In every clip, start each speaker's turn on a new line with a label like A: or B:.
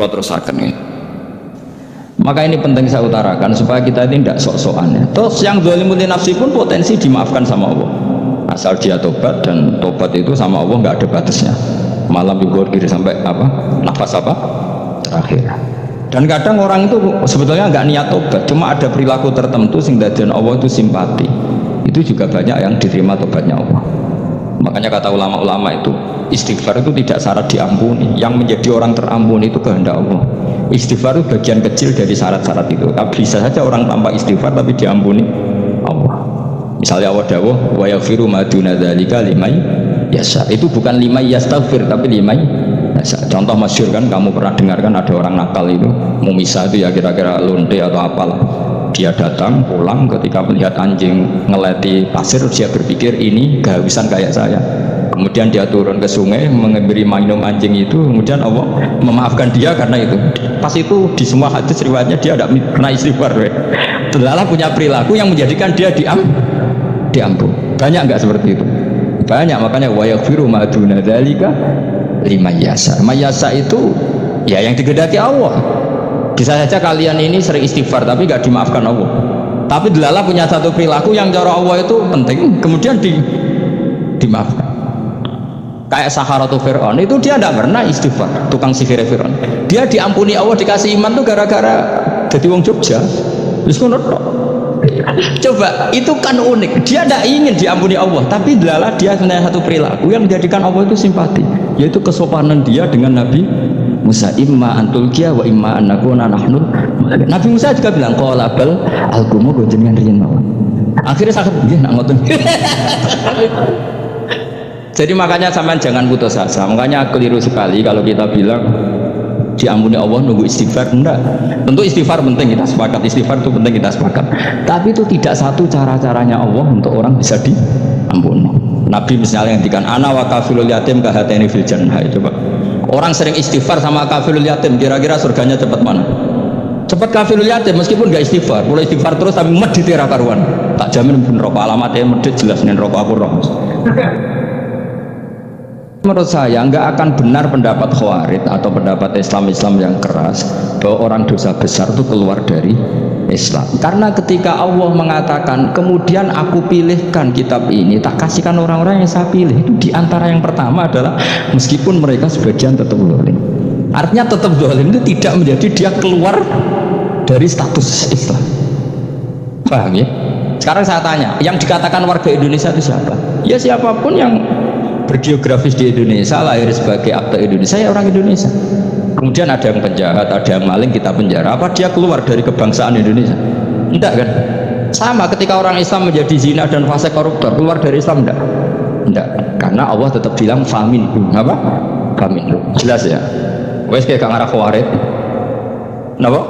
A: Kalau terusakan ini. Maka ini penting saya utarakan supaya kita ini tidak sok-sokan ya. Terus yang zalimun li nafsi pun potensi dimaafkan sama Allah. Asal dia tobat, dan tobat itu sama Allah nggak ada batasnya. Malam juga kiri sampai apa? Nafas apa? Terakhir. Dan kadang orang itu sebetulnya nggak niat tobat, cuma ada perilaku tertentu sehingga Allah itu simpati. Itu juga banyak yang diterima tobatnya Allah. Makanya kata ulama-ulama itu, istighfar itu tidak syarat diampuni. Yang menjadi orang terampuni itu kehendak Allah. Istighfar itu bagian kecil dari syarat-syarat itu. Tapi bisa saja orang tanpa istighfar tapi diampuni Allah. Misalnya Allah dawuh, wa yaghfiru ma duna dzalika liman yasha. Itu bukan liman yastaghfir tapi liman yasha. Contoh masyhur kan, kamu pernah dengar kan, ada orang nakal itu mumisah itu ya, kira-kira lonte atau apalah. Dia datang pulang ketika melihat anjing ngeleti pasir, dia berpikir ini kehausan kayak saya. Kemudian dia turun ke sungai memberi minum anjing itu, kemudian Allah memaafkan dia karena itu. Pas itu di semua hadis riwayatnya dia tidak pernah istighfar. Allah punya perilaku yang menjadikan dia diampun. Banyak nggak seperti itu? Banyak. Makanya wa yaghfiru ma duna dzalika liman yasha. Mayasa itu ya yang digedaki Allah. Bisa saja kalian ini sering istighfar tapi nggak dimaafkan Allah. Tapi Delala punya satu perilaku yang cara Allah itu penting, kemudian dimaafkan. Kayak Saharatu Fir'aun itu dia tidak pernah istighfar, tukang sihir Fir'aun. Dia diampuni Allah, dikasih iman tuh gara-gara jadi wong Jogja. Coba, itu kan unik. Dia tidak ingin diampuni Allah, tapi Delala dia punya satu perilaku yang menjadikan Allah itu simpati, yaitu kesopanan dia dengan Nabi Musa, imma antulkiya wa imma annakuna nahnu. Nabi Musa juga bilang qala bal alqumu jenengan riyen mawon. Akhirnya sakit nggih nak ngoten. Jadi makanya sampean jangan putus asa. Makanya keliru sekali kalau kita bilang diampuni Allah nunggu istighfar. Enggak. Tentu istighfar penting, kita sepakat, istighfar itu penting, kita sepakat. Tapi itu tidak satu cara-caranya Allah untuk orang bisa diampuni. Nabi misalnya ngendikan ana wa kafilul yatim kahateni fil jannah. Coba. Orang sering istighfar sama kafilul yatim, kira-kira surganya cepat mana? Cepat kafilul yatim meskipun nggak istighfar. Mulai istighfar terus tapi medit ra karuan. Tak jamin pun rokok alamatnya medit jelas nih rokok aku roh. Menurut saya nggak akan benar pendapat Khawarij atau pendapat Islam yang keras bahwa orang dosa besar itu keluar dari Islam. Karena ketika Allah mengatakan kemudian aku pilihkan kitab ini, tak kasihkan orang-orang yang saya pilih, itu diantara yang pertama adalah meskipun mereka sebagian tetap zalim. Artinya tetap zalim itu tidak menjadi dia keluar dari status Islam. Paham ya? Sekarang saya tanya, yang dikatakan warga Indonesia itu siapa? Ya siapapun yang bergeografis di Indonesia, lahir sebagai akta Indonesia, ya orang Indonesia. Kemudian ada yang penjahat, ada yang maling, kita penjara. Apa dia keluar dari kebangsaan Indonesia? Enggak kan? Sama ketika orang Islam menjadi zina dan fasik koruptor, keluar dari Islam enggak? Enggak. Karena Allah tetap bilang famin. Apa? Famin. Jelas ya? Wes kayak ngarah Khawarij. Kenapa?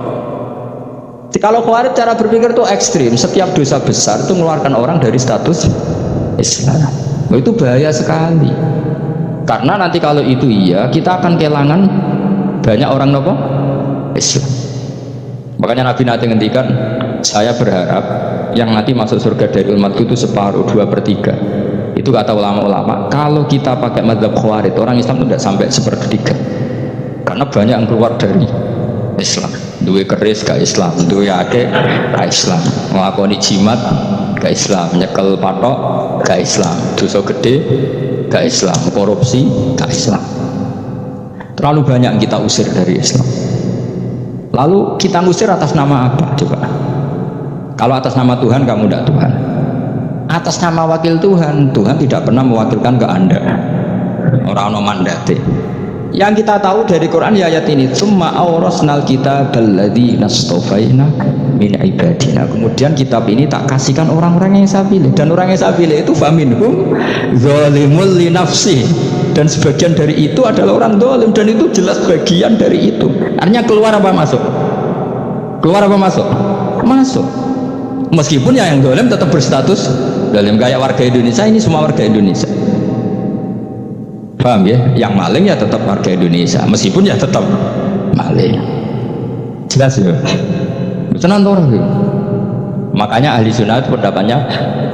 A: Kalau Khawarij cara berpikir itu ekstrim. Setiap dosa besar itu mengeluarkan orang dari status Islam. Itu bahaya sekali. Karena nanti kalau itu iya, kita akan kehilangan banyak orang nopo Islam. Makanya Nabi nanti ngendikan, saya berharap yang nanti masuk surga dari umatku itu separuh, 2/3. Itu kata ulama-ulama. Kalau kita pakai mazhab Khawarij, orang Islam itu tidak sampai 1/3. Karena banyak yang keluar dari Islam. Duwe keris ke Islam, duwe ake ke Islam, ngelakoni jimat ke Islam, nyekel patok ke Islam, dosa gede ke Islam, korupsi ke Islam. Terlalu banyak kita usir dari Islam. Lalu kita ngusir atas nama apa? Coba. Kalau atas nama Tuhan, kamu tidak Tuhan. Atas nama wakil Tuhan, Tuhan tidak pernah mewakilkan ke Anda. Orang-orang mandate. Yang kita tahu dari Quran ya ayat ini, summa awrasnal kitabal ladzi nastofaina min ibadina. Kemudian kitab ini tak kasihkan orang-orang yang saya pilih, dan orang yang saya pilih itu faminhum zalimul li nafsi, dan sebagian dari itu adalah orang zalim, dan itu jelas bagian dari itu. Artinya keluar apa masuk? Keluar apa masuk? Masuk. Meskipun yang zalim tetap berstatus zalim, kayak warga Indonesia, ini semua warga Indonesia. Paham ya? Yang maling ya tetap warga Indonesia, meskipun ya tetap maling. Jelas ya? Tenang orang ya? Makanya ahli sunnah itu pendapatnya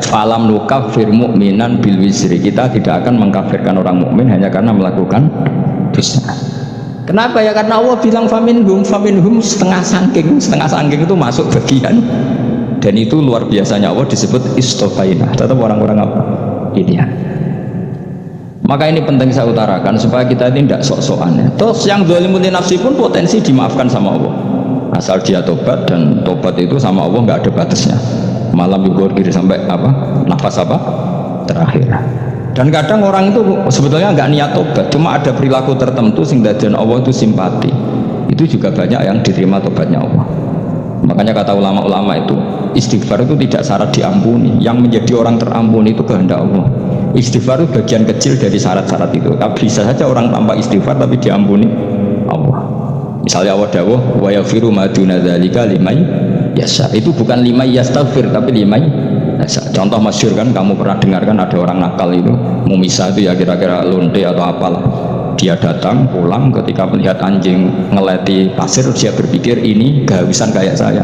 A: falam nukafir mu'minan bil wisri. Kita tidak akan mengkafirkan orang mukmin hanya karena melakukan dosa. Kenapa ya? Karena Allah bilang faminhum setengah sangking itu masuk bagian, dan itu luar biasanya Allah disebut istofaina, tetap orang-orang apa? Pilihan. Maka ini penting saya utarakan supaya kita ini tidak sok-sokan ya. Terus yang zalimun li nafsi pun potensi dimaafkan sama Allah asal dia tobat, dan tobat itu sama Allah nggak ada batasnya. Malam yugur kiri sampai apa? Nafas apa? Terakhir. Dan kadang orang itu sebetulnya nggak niat tobat, cuma ada perilaku tertentu sehingga Allah itu simpati. Itu juga banyak yang diterima tobatnya Allah. Makanya kata ulama-ulama itu, istighfar itu tidak syarat diampuni. Yang menjadi orang terampuni itu kehendak Allah. Istighfar itu bagian kecil dari syarat-syarat itu. Tapi bisa saja orang tanpa istighfar tapi diampuni Allah. Misalnya Allah dawuh, wa yaghfiru ma duna dzalika liman yasha. Itu bukan liman yastaghfir tapi liman yasha. Contoh masyhur kan, kamu pernah dengarkan ada orang nakal itu, mumisa itu ya kira-kira lonte atau apalah. Dia datang pulang ketika melihat anjing ngeleti pasir, dia berpikir ini kehausan kayak saya.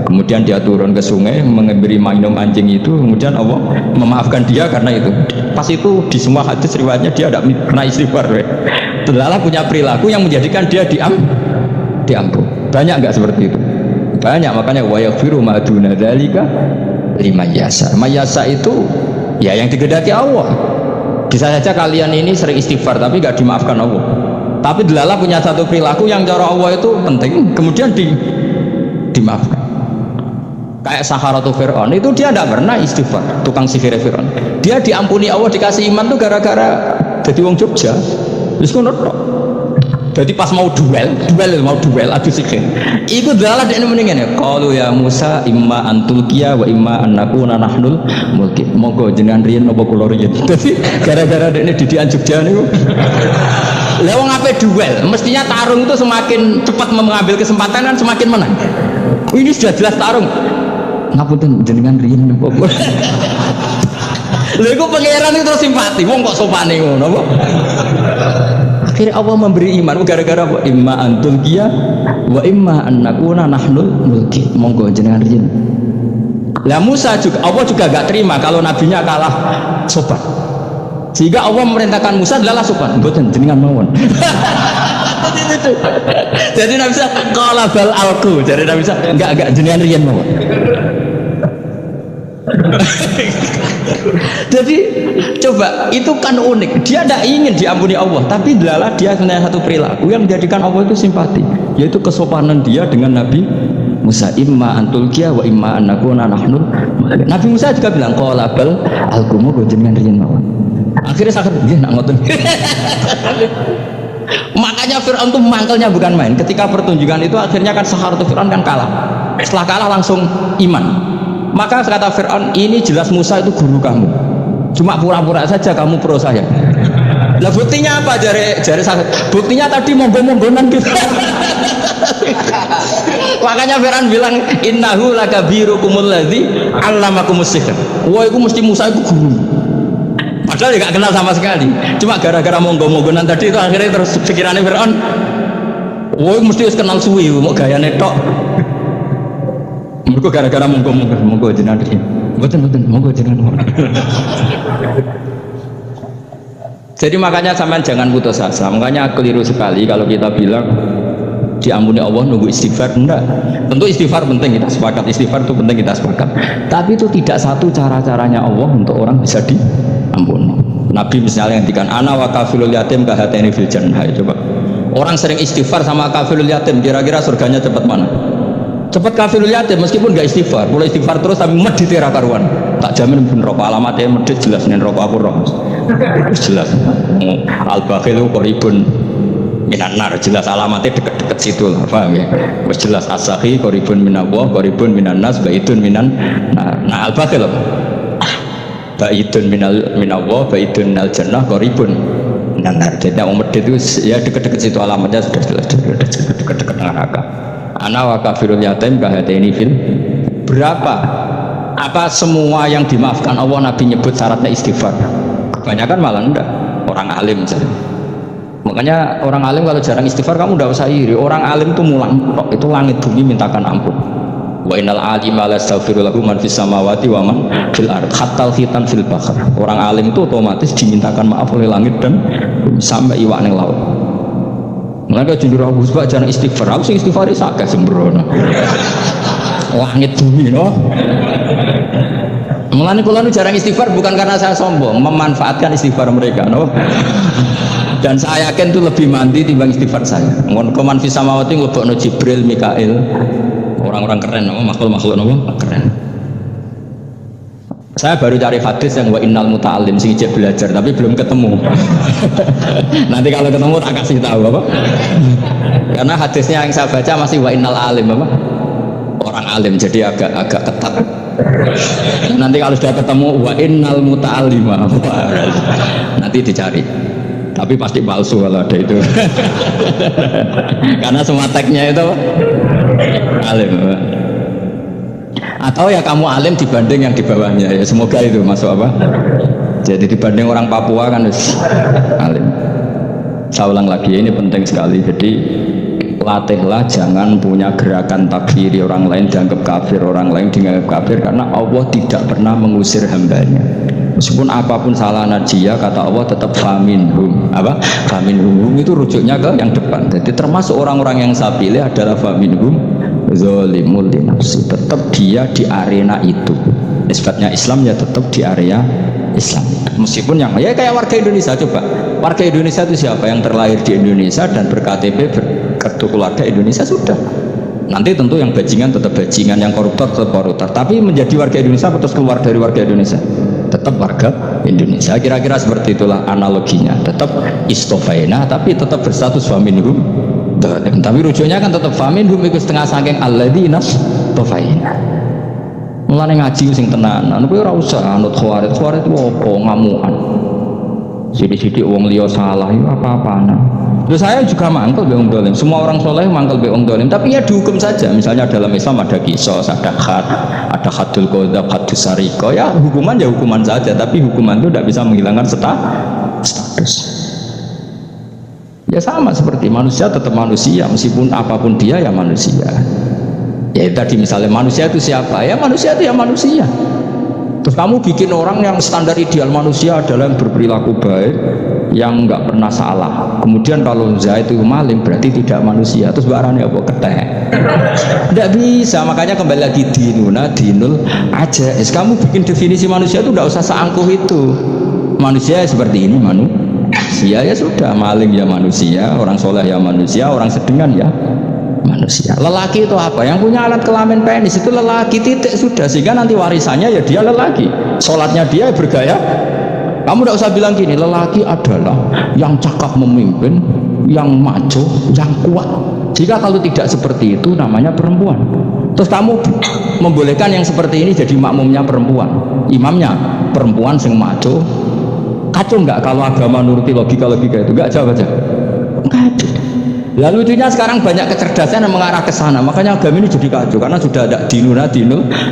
A: Kemudian dia turun ke sungai memberi minum anjing itu, kemudian Allah memaafkan dia karena itu. Pas itu di semua hadis riwayatnya dia tidak pernah istighfar. Allah punya perilaku yang menjadikan dia diampun. Banyak nggak seperti itu? Banyak. Makanya wa yaghfiru ma duna dzalika liman yasha. Mayasa itu ya yang digedaki Allah. Bisa saja kalian ini sering istighfar tapi nggak dimaafkan Allah. Tapi Delala punya satu perilaku yang cara Allah itu penting, kemudian dimaafkan. Kayak Saharatu Fir'aun itu dia tidak pernah istighfar, tukang sihir Fir'aun. Dia diampuni Allah, dikasih iman tuh gara-gara jadi wong Jogja. Terus ngono tok. Jadi pas mau duel adu sihir. Iku Delala dekne mendingan ya. Qalu ya Musa imma antulqiya wa imma annakuna nahnul mulki. Monggo jenengan riyen napa kula riyen. Dadi gara-gara dekne didikan Jogja niku. Lah wong ape duel, mestinya tarung itu semakin cepat mengambil kesempatan kan semakin menang. Ini sudah jelas tarung. Ngapunten jenengan riyen napa kula. Lha iku pangeran itu terus simpati, wong kok sopane ngono apa? Akhirnya Allah memberi iman gara-gara apa? Imma antulqiya wa imma annakuna nahnul mulki. Monggo jenengan riyen. Lah Musa juga, Allah juga gak terima kalau nabinya kalah sopan. Sehingga Allah memerintahkan Musa adalah sopan. Mboten jenengan mawon. Jadi Nabi Musa qala bal alqu. Jadi Nabi Musa enggak jenengan riyen mawon. Jadi coba itu kan unik, dia tidak ingin diampuni Allah, tapi adalah dia punya satu perilaku yang menjadikan Allah itu simpati, yaitu kesopanan dia dengan Nabi Musa. Imma antulqiya wa imma annakuna nahnul. Nabi Musa juga bilang qala bal alqumu jenengan riyen mawon. Akhirnya sakit nggih nak ngoten. Makanya Fir'aun itu mangkelnya bukan main. Ketika pertunjukan itu akhirnya kan Saharatu Fir'aun kan kalah. Setelah kalah langsung iman. Maka kata Fir'aun, ini jelas Musa itu guru kamu, cuma pura-pura saja kamu pro saya. Lah buktinya apa? Jari sakit. Buktinya tadi monggo-monggonan gitu. Makanya Fir'aun bilang innahu lakabirukumul ladzi 'allamakumus sihr. Wah itu mesti Musa itu guru. Padahal dia gak kenal sama sekali. Cuma gara-gara monggo-monggonan tadi itu akhirnya terus pikirannya Fir'aun. Wah mesti harus kenal suwi, mau gayane tok. Mereka gara-gara monggo jenengan iki. Mboten monggo jenengan. Jadi makanya sampean jangan putus asa. Makanya keliru sekali kalau kita bilang diampuni Allah nunggu istighfar. Enggak. Tentu istighfar penting, kita sepakat. Istighfar itu penting, kita sepakat. Tapi itu tidak satu cara-caranya Allah untuk orang bisa diampuni. Nabi misalnya ngendikan ana wa kafilul yatim kahateni fil jannah. Coba. Orang sering istighfar sama kafilul yatim, kira-kira surganya cepat mana? Cepat kafirul yatim meskipun gak istighfar, boleh istighfar terus tapi medit era karuan. Tak jamin pun rokok alamatnya medit jelas nih rokok aku roh. Jelas. Al bakhilu qoribun minan nar, jelas alamatnya deket-deket situ lah, paham ya? Wis jelas as-sakhi qoribun minallah, qoribun minan nas, baitun minan nar. Nah al bakhil apa? Baitun minallah, baitun minal jannah, qoribun minan nar. Jadi yang medit itu ya deket-deket situ alamatnya sudah jelas deket-deket neraka. Ana wa kafirul yatim kahateni fil. Berapa apa semua yang dimaafkan Allah Nabi nyebut syaratnya istighfar? Kebanyakan malah enggak. Orang alim saja. Makanya orang alim kalau jarang istighfar kamu enggak usah iri. Orang alim itu mulang itu langit bumi mintakan ampun. Wa innal alima la yastaghfiru lahu man fis samawati wa man fil ard hatta khitan fil bahr. Orang alim itu otomatis dimintakan maaf oleh langit dan bumi sampai iwak ning laut. Mereka jujur aku sebab jangan istighfar. Aku sing istighfar sakit sembrono. Langit bumi no. Mulane kula nu jarang istighfar bukan karena saya sombong, memanfaatkan istighfar mereka no. Dan saya yakin itu lebih mandi timbang istighfar saya. Ngon koman fi samawati nglebokno Jibril, Mikail. Orang-orang keren no, makhluk-makhluk no, keren. Saya baru cari hadis yang wa innal muta'allim sing ijek belajar tapi belum ketemu. Nanti kalau ketemu tak kasih tahu apa? Karena hadisnya yang saya baca masih wa innal alim apa? Orang alim jadi agak ketat. Nanti kalau sudah ketemu wa innal muta'allim nanti dicari. Tapi pasti palsu kalau ada itu. Karena semua teksnya itu alim. Atau ya kamu alim dibanding yang di bawahnya ya, semoga itu masuk apa? Jadi dibanding orang Papua kan harus alim. Saya ulang lagi, ini penting sekali. Jadi latihlah jangan punya gerakan takfiri orang lain dianggap kafir, orang lain dianggap kafir, karena Allah tidak pernah mengusir hambanya. Meskipun apapun salah najiyah, kata Allah tetap faminhum. Apa? Faminhum itu rujuknya ke yang depan. Jadi termasuk orang-orang yang saya pilih adalah faminhum zalimul li nafsi, tetap dia di arena itu. Nisbatnya Islam ya tetap di area Islam. Meskipun yang ya kayak warga Indonesia, coba warga Indonesia itu siapa yang terlahir di Indonesia dan ber-KTP berkartu keluarga Indonesia sudah. Nanti tentu yang bajingan tetap bajingan, yang koruptor tetap koruptor. Tapi menjadi warga Indonesia terus keluar dari warga Indonesia, tetap warga Indonesia. Kira-kira seperti itulah analoginya. Tetap istofaina tapi tetap berstatus faminhum. Tapi rujuknya kan tetap faminhum itu setengah saking alladzina istofaina. Mulane ngaji sing tenanan kowe ora usah anut khawarit. Khawarit ku apa ngamukan. Sidik-sidik wong liya salah itu apa-apaan. Terus saya juga mangkel be wong dolim. Semua orang soleh mangkel be wong dolim, tapi ya dihukum saja. Misalnya dalam Islam ada qisas, ada had, ada hadul qadzab, hadus sariko. Ya hukuman saja, tapi hukuman itu tidak bisa menghilangkan status. Ya sama seperti manusia tetap manusia, meskipun apapun dia ya manusia. Ya tadi misalnya manusia itu siapa? Ya manusia itu ya manusia. Terus kamu bikin orang yang standar ideal manusia adalah yang berperilaku baik, yang nggak pernah salah. Kemudian kalau Zaid itu maling berarti tidak manusia. Terus barangnya apa? Ketek. Tidak bisa. Makanya kembali lagi dinul aja. Kamu bikin definisi manusia itu tidak usah seangkuh itu. Manusia seperti ini manusia ya sudah. Maling ya manusia, orang soleh ya manusia, orang sedengan ya manusia. Lelaki itu apa? Yang punya alat kelamin penis itu lelaki, titik, sudah. Sehingga nanti warisannya ya dia lelaki, sholatnya dia bergaya. Kamu tidak usah bilang gini, lelaki adalah yang cakap memimpin, yang maco, yang kuat. Jika kalau tidak seperti itu namanya perempuan. Terus kamu membolehkan yang seperti ini jadi makmumnya perempuan, imamnya perempuan sing maco. Kacau nggak kalau agama nuruti logika itu? Nggak, jawab aja. Kacau. Lalu lucunya sekarang banyak kecerdasan yang mengarah ke sana. Makanya agama ini jadi kacau karena sudah ada dinul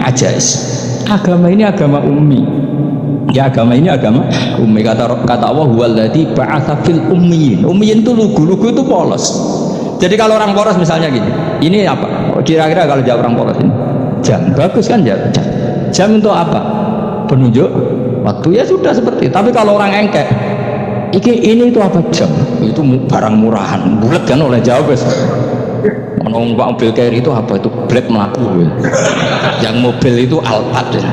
A: ajais. Agama ini agama ummi. Ya agama ini agama ummi. Kata Allah huwallazi ba'atsa fil ummiyin. Ummiyin itu lugu itu polos. Jadi kalau orang polos misalnya gini, ini apa? Kira-kira kalau jawab orang polos ini jam, bagus kan jam? Jam untuk apa? Penunjuk waktu, ya sudah seperti itu. Tapi kalau orang engkek, ini itu apa? Jam itu barang murahan, bulat kan oleh jawab. Ngomong Pak mobil carry itu apa? Itu black melaku. Yang mobil itu Alphard ya.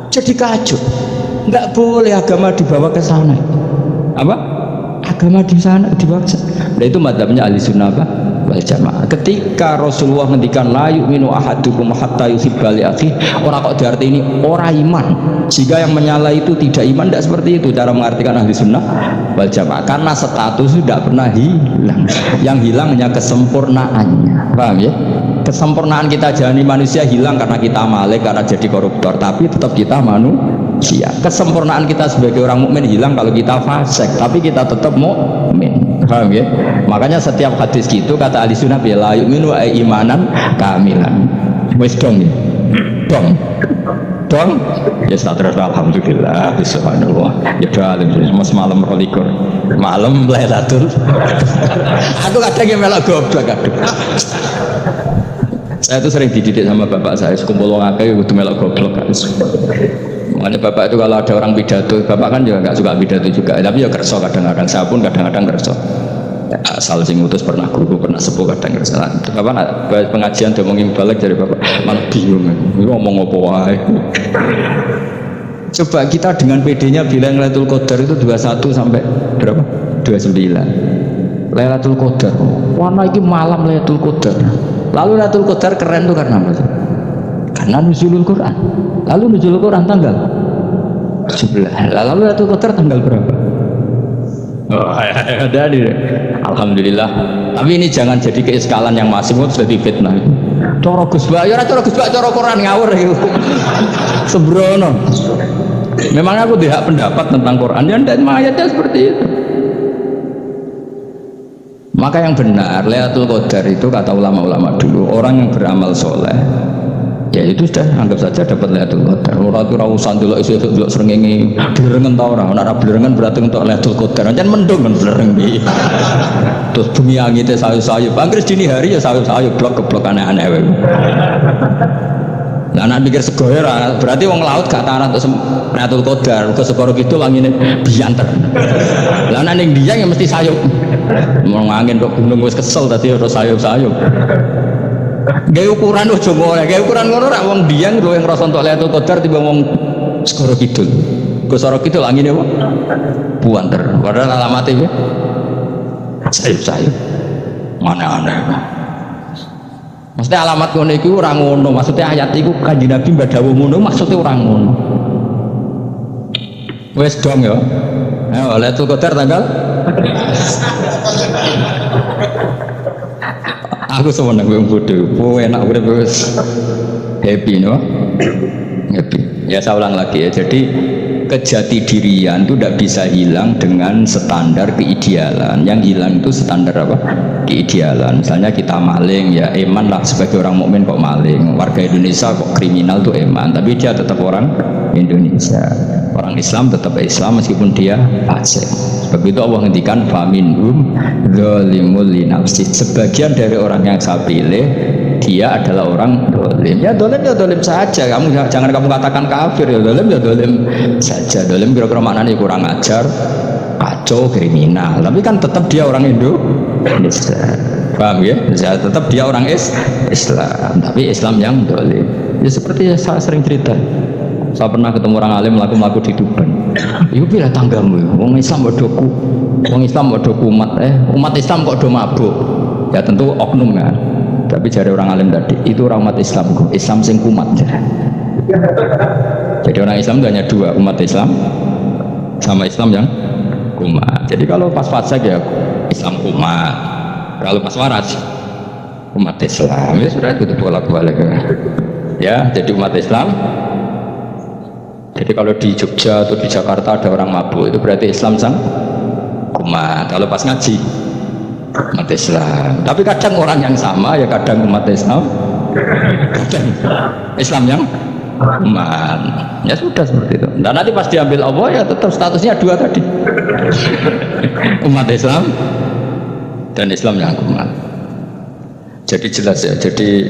A: Jadi kacau. Nggak boleh agama dibawa ke sana. Apa? Agama di sana dibawa ke sana. Nah itu madzhabnya ahli sunnah wal jamaah. Ketika Rasulullah ngendikan la yu'minu ahadukum hatta yuhibba li akhi, orang kok diarti ini orang iman. Jika yang menyala itu tidak iman, tidak seperti itu cara mengartikan ahli sunnah wal jamaah. Karena status itu tidak pernah hilang. Yang hilang hanya kesempurnaannya. Paham ya? Kesempurnaan kita jalani manusia hilang karena kita malik, karena jadi koruptor, tapi tetap kita manusia. Kesempurnaan kita sebagai orang mukmin hilang kalau kita fasik, tapi kita tetap mukmin. Paham ya? Makanya setiap hadis gitu kata ahli sunnah ya la yu'minu imanan kamilan. Wis dong ya. Dong. Ya terus alhamdulillah subhanallah. Ya doa mas malam 22. Malam Lailatul. Aku kadang yang melok goblok aduh. Saya tuh sering dididik sama bapak saya, sekumpul wong akeh kudu melok goblok kan. Makanya bapak itu kalau ada orang pidato, bapak kan juga nggak suka pidato juga, tapi ya kerso kadang-kadang, saya pun kadang-kadang kerso. asal sing utus pernah guru pernah sepuh kadang kesalahan bapak nak pengajian ngomongin balik dari bapak malah bingung ini ngomong apa wae. Coba kita dengan PD-nya bilang Lailatul Qadar itu 21 sampai berapa? 29 Lailatul Qadar warna ini malam Lailatul Qadar. Lalu Lailatul Qadar keren tuh karena apa? Karena nuzulul Quran. Lalu nuzulul Quran tanggal 17. Lalu Lailatul Qadar tanggal berapa? Oh, ada di. Alhamdulillah. Tapi ini jangan jadi keiskalan yang masih jadi fitnah. Coro Gus Ba, ya coro Gus Ba, coro Quran ngawur itu. Sembrono. Memang aku tidak pendapat tentang Quran dan ayatnya seperti itu. Maka yang benar Lailatul Qadar itu kata ulama-ulama dulu orang yang beramal soleh ya itu sudah anggap saja dapat Lailatul Qadar. Ora urusan delok isu-isu delok srengenge blerengen ta ora. Ora blerengen berarti untuk Lailatul Qadar. Jan mendung kan blereng iki. Terus bumi angite sayup-sayup. Anggere dini hari ya sayup-sayup blok-blok aneh-aneh wae. Lah nek mikir sego ora berarti wong laut gak taran untuk Lailatul Qadar. Ke segoro kidul angine bianter. Lah nek ning Dieng ya mesti sayup. Mau angin kok gunung wis kesel tadi harus sayup-sayup. Gaya ukuran ojo ngono, gaya ukuran ngono rak wong Dieng luwih ngrasa entuk Lailatul Qadar timbang wong segoro kidul. Go segoro kidul angine apa? Buanter. Padahal alamate piye? Sayup-sayup. Mana-mana. Maksudnya alamat ngono iku ora ngono, maksudnya ayat iku Kanjeng Nabi mbadhawuh ngono, maksudnya ora ngono. Wes dong ya. Ayo Lailatul Qadar tanggal aku seneng wong bodoh, enak udah wis happy no, happy. Ya saya ulang lagi ya, jadi kejati dirian itu tidak bisa hilang dengan standar keidealan. Yang hilang itu standar apa? Keidealan. Misalnya kita maling, ya eman lah sebagai orang mukmin kok maling. Warga Indonesia kok kriminal tuh eman, tapi dia tetap orang Indonesia. Orang Islam tetap Islam meskipun dia fasik. Sebab itu Allah ngendikan faminhum zalimul linafsi. Sebagian dari orang yang saya pilih dia adalah orang dolim. Ya dolim saja. Kamu jangan kamu katakan kafir ya dolim saja. Dolim kira-kira maknanya kurang ajar, kacau, kriminal. Tapi kan tetap dia orang Indonesia. Paham ya? Tetap dia orang Islam. Tapi Islam yang dolim. Ya seperti saya sering cerita. Saya pernah ketemu orang alim melaku di Tuban. Iku pilih tanggamu. Wong Islam bodohku. Wong Islam bodohku umat Islam kok do mabuk. Ya tentu oknum kan. Tapi jari orang alim tadi itu orang umat Islam. Islam sing kumat. Jadi orang Islam itu hanya dua, umat Islam sama Islam yang kumat. Jadi kalau pas fasik ya Islam kumat. Kalau pas waras umat Islam ya sudah itu bolak-balik. Ya jadi umat Islam. Jadi kalau di Jogja atau di Jakarta ada orang mabuk itu berarti Islam sang kumat. Kalau pas ngaji umat Islam. Tapi kadang orang yang sama ya kadang umat Islam, kadang Islam yang kumat. Ya sudah seperti itu. Dan nanti pas diambil Allah ya tetap statusnya dua tadi. Umat Islam dan Islam yang kumat. Jadi jelas ya. Jadi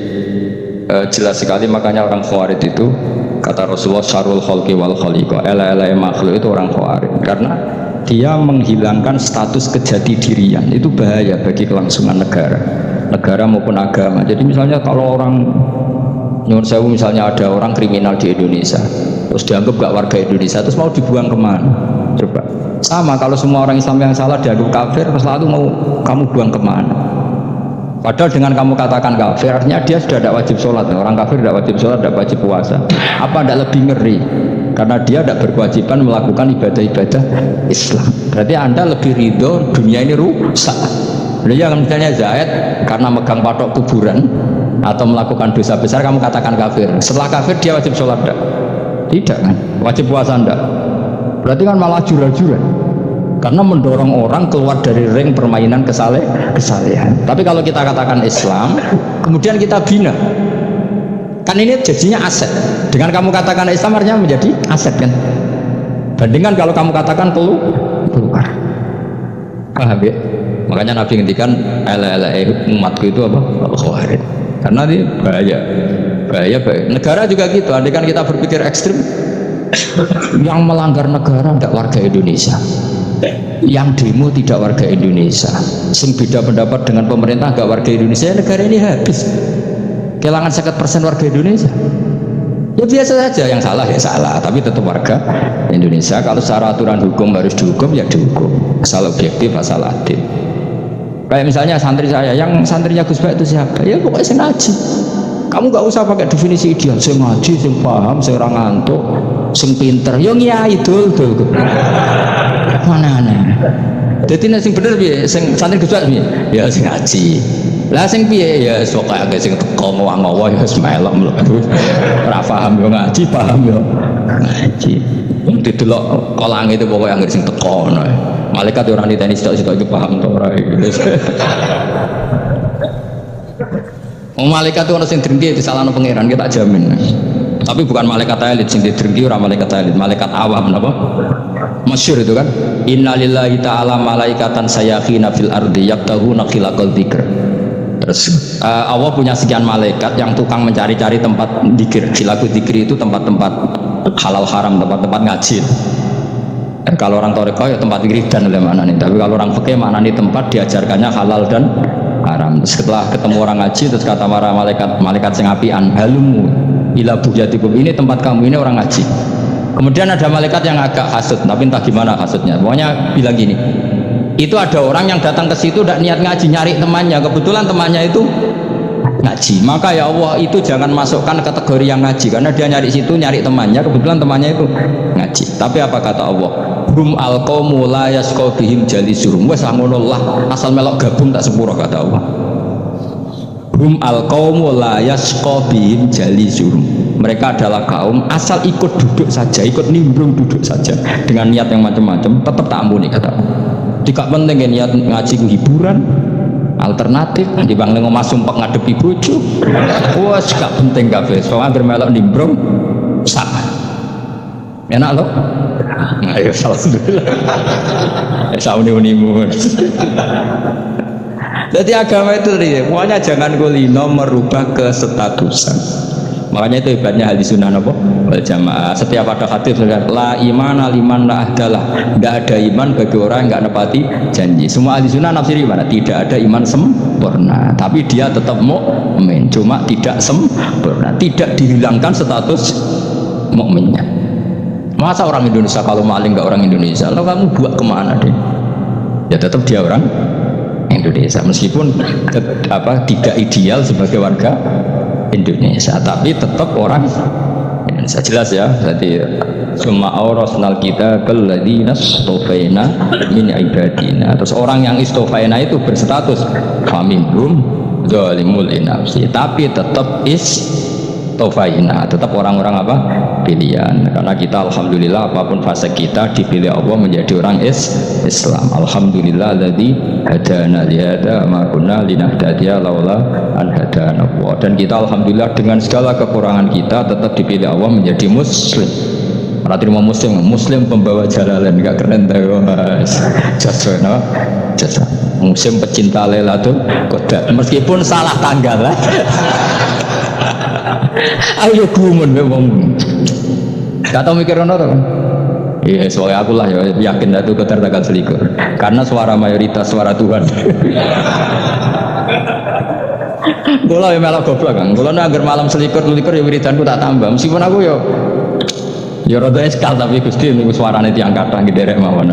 A: jelas sekali makanya orang Khawarij itu kata Rasulullah syarul khalqi wal khaliqa ela makhluk itu orang Khawarij karena dia menghilangkan status kejati dirian. Itu bahaya bagi kelangsungan negara maupun agama. Jadi misalnya kalau orang nyuwun sewu misalnya ada orang kriminal di Indonesia terus dianggap gak warga Indonesia terus mau dibuang kemana? Coba sama kalau semua orang Islam yang salah dianggap kafir terus lalu mau kamu buang kemana? Padahal dengan kamu katakan kafir, artinya dia sudah tidak wajib sholat. Orang kafir tidak wajib sholat, tidak wajib puasa. Apa tidak lebih ngeri? Karena dia tidak berkewajiban melakukan ibadah-ibadah Islam. Berarti Anda lebih ridho dunia ini rusak. Jadi misalnya Zaid karena megang patok kuburan atau melakukan dosa besar, kamu katakan kafir. Setelah kafir dia wajib sholat tidak? Tidak kan? Wajib puasa tidak? Berarti kan malah jurah-jurah. Karena mendorong orang keluar dari ring permainan kesalehan. Tapi kalau kita katakan Islam, kemudian kita bina, kan ini jadinya aset. Dengan kamu katakan Islam artinya menjadi aset kan. Bandingkan kalau kamu katakan keluar. Paham ya? Makanya Nabi ngendikan umatku itu apa? Khawarij. Karena ini bahaya. Negara juga gitu. Andaikan kita berpikir ekstrim, yang melanggar negara tidak warga Indonesia. Yang demo tidak warga Indonesia, sing beda pendapat dengan pemerintah gak warga Indonesia, negara ini habis. Kehilangan 50% warga Indonesia. Ya biasa saja, yang salah ya salah, tapi tetap warga Indonesia. Kalau secara aturan hukum harus dihukum ya dihukum, asal objektif, asal adil. Kayak misalnya santri saya, yang santrinya Gus Bak itu siapa? Ya pokoknya sing ngaji. Kamu gak usah pakai definisi ideal, sing ngaji, sing paham, sing ora ngantuk, sing pinter. Yo ngiyai dul. Mana aneh. Jadi nek sing bener piye? Sing santri Gus Bak piye? Ya sing ngaji. Lah sing piye ya sok kaya sing teko ngowah-ngowah ya wis melok mlebu. Ora paham yo ngaji, paham yo ngaji. Wong didelok kolang itu pokoke anggere sing teko ngono. Malaikat ora niteni sitok-sitok iki paham to ora iki. Wong malaikat itu ana sing drengki disalahno pangeran kita jamin. Tapi bukan malaikat elit sing didrengki, ora malaikat elit, malaikat awam napa? Masyhur itu kan. Innalillahi ta'ala malaikatan sayakhina fil ardi yabtaghuna khilaqal dzikr. Terus Allah punya sekian malaikat yang tukang mencari-cari tempat dzikir. Khilaqul dzikri itu tempat-tempat halal haram, tempat-tempat ngaji. Kalau orang toriko ya tempat wiridan oleh mana nih. Tapi kalau orang fikih mana nih tempat diajarkannya halal dan haram. Terus setelah ketemu orang ngaji, terus kata para malaikat sing apian, halumu ila bujatikum, ini tempat kamu, ini orang ngaji. Kemudian ada malaikat yang agak hasut, tapi entah gimana hasutnya. Pokoknya bilang gini, itu ada orang yang datang ke situ tidak niat ngaji, nyari temannya. Kebetulan temannya itu ngaji. Maka ya Allah, itu jangan masukkan kategori yang ngaji, karena dia nyari situ, nyari temannya. Kebetulan temannya itu ngaji. Tapi apa kata Allah? Hum alqaumu la yasqa bihim jalisurum. Wes ngono lah, asal melok gabung tak sepuro kata Allah. Hum alqaumu la yasqa bihim jalisurum. Mereka adalah kaum asal ikut duduk saja, ikut nimbrung duduk saja dengan niat yang macam-macam, tetap tak ampuni kata Allah. Tidak penting ya niat ngaji ku hiburan, alternatif dibanding ngomong sumpah ngadepi bojo. Wah, gak penting kabeh. Soalnya bermelok nimbrung sama. Enak loh. Ayo alhamdulillah. Sauni-unimu. Jadi agama itu pokoknya jangan kulino merubah kestatusan. Makanya itu hebatnya hadis sunnah apa? Wal jamaah. Setiap ada hadis la iman liman la ahdalah. Tidak ada iman bagi orang yang nggak nepati janji. Semua hadis sunnah nafsiri mana? Tidak ada iman sempurna, tapi dia tetap mukmin. Cuma tidak sempurna, tidak dihilangkan status mukminnya. Masa orang Indonesia kalau maling nggak orang Indonesia? Lalu kamu buat kemana deh? Ya tetap dia orang Indonesia, meskipun tidak ideal sebagai warga Indonesia, tapi tetap orang Indonesia. Jelas ya. Jadi summa aurasnal kita kalladzina istofaina min ibadina. Terus orang yang istofaina itu berstatus faminhum zalimul linafsi, tapi tetap istofaina, tetap orang-orang apa? Pilihan. Karena kita alhamdulillah apapun fase kita dipilih Allah menjadi orang Islam. Alhamdulillah alladzi hadana li hadza ma kunna linahtadiya laula an hadana Allah. Dan kita alhamdulillah dengan segala kekurangan kita tetap dipilih Allah menjadi muslim. Ora terima muslim pembawa jalalain, enggak keren ta Mas. Jasa no? Jasa. Muslim pecinta Lailatul Qadar meskipun salah tanggal lah. Ayo gumun memang. Gak tau mikir ono to. Iya, soalnya aku lah ya yakin itu Qadar tanggal 21. Karena suara mayoritas suara Tuhan. Kula ya melok goblok Kang. Kula agar malam 21 ya wiridanku tak tambah. Meskipun aku ya rada eskal tapi Gusti niku suarane tiyang kathah nggih derek mawon.